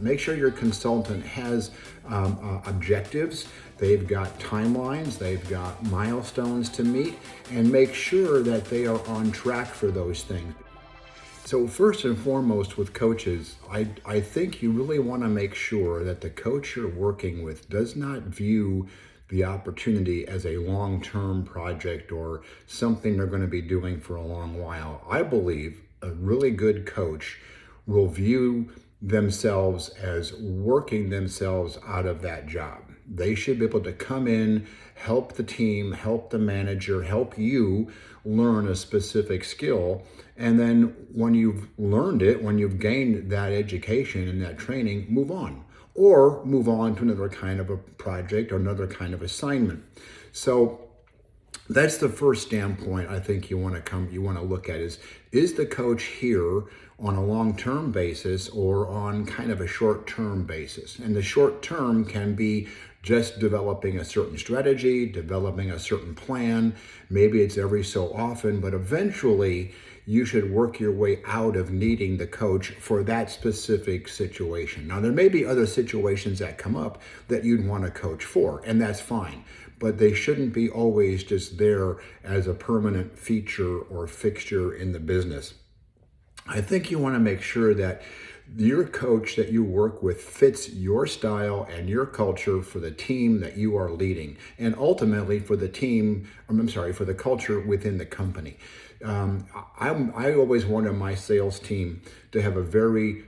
Make sure your consultant has objectives, they've got timelines, they've got milestones to meet, and make sure that they are on track for those things. So first and foremost with coaches, I think you really want to make sure that the coach you're working with does not view the opportunity as a long-term project or something they're going to be doing for a long while. I believe a really good coach will view themselves as working themselves out of that job. They should be able to come in, help the team, help the manager, help you learn a specific skill. And then when you've learned it, when you've gained that education and that training, move on. Or move on to another kind of a project or another kind of assignment. So that's the first standpoint I think you want to look at is the coach here on a long-term basis or on kind of a short-term basis? And the short-term can be just developing a certain strategy, developing a certain plan. Maybe it's every so often, but eventually you should work your way out of needing the coach for that specific situation. Now, there may be other situations that come up that you'd want a coach for, and that's fine. But they shouldn't be always just there as a permanent feature or fixture in the business. I think you want to make sure that your coach that you work with fits your style and your culture for the team that you are leading, and ultimately for the for the culture within the company. I always wanted my sales team to have a very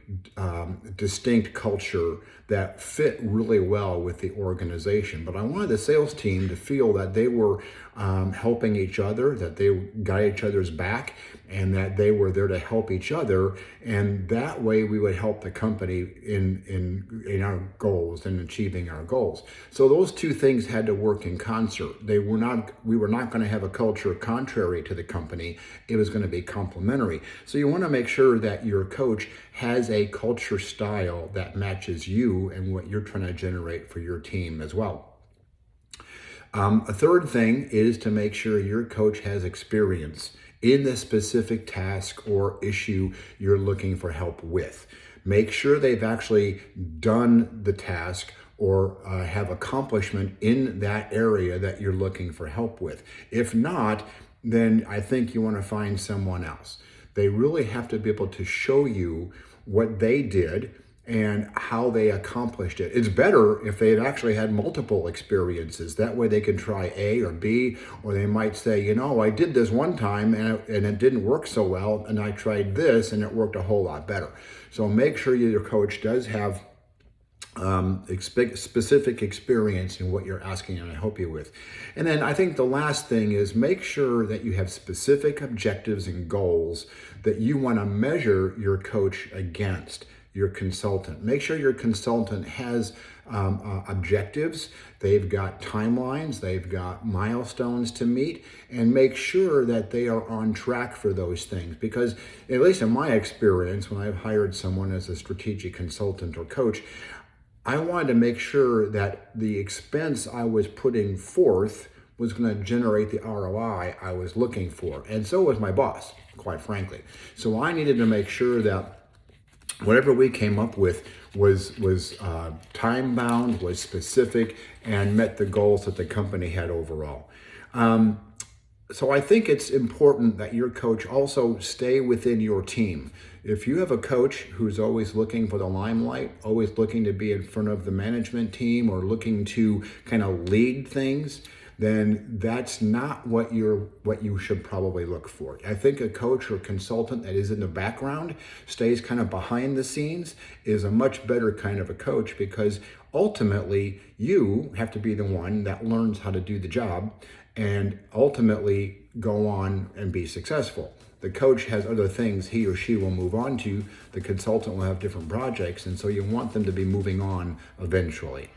distinct culture that fit really well with the organization. But I wanted the sales team to feel that they were helping each other, that they got each other's back, and that they were there to help each other. And that way we would help the company in our goals and achieving our goals. So those two things had to work in concert. We were not going to have a culture contrary to the company. It was going to be complementary. So you want to make sure that your coach has a culture style that matches you and what you're trying to generate for your team as well. A third thing is to make sure your coach has experience in the specific task or issue you're looking for help with. Make sure they've actually done the task or have accomplishment in that area that you're looking for help with. If not, then I think you want to find someone else. They really have to be able to show you what they did and how they accomplished it. It's better if they've actually had multiple experiences. That way they can try A or B, or they might say, I did this one time and it didn't work so well, and I tried this and it worked a whole lot better. So make sure your coach does have specific experience in what you're asking them to help you with. And then I think the last thing is make sure that you have specific objectives and goals that you want to measure your coach against, your consultant. Make sure your consultant has objectives, they've got timelines, they've got milestones to meet, and make sure that they are on track for those things. Because at least in my experience, when I've hired someone as a strategic consultant or coach, I wanted to make sure that the expense I was putting forth was going to generate the ROI I was looking for. And so was my boss, quite frankly. So I needed to make sure that whatever we came up with was time bound, was specific, and met the goals that the company had overall. So I think it's important that your coach also stay within your team. If you have a coach who's always looking for the limelight, always looking to be in front of the management team or looking to kind of lead things, then that's not what you should probably look for. I think a coach or consultant that is in the background, stays kind of behind the scenes, is a much better kind of a coach, because ultimately you have to be the one that learns how to do the job and ultimately go on and be successful. The coach has other things he or she will move on to. The consultant will have different projects, and so you want them to be moving on eventually.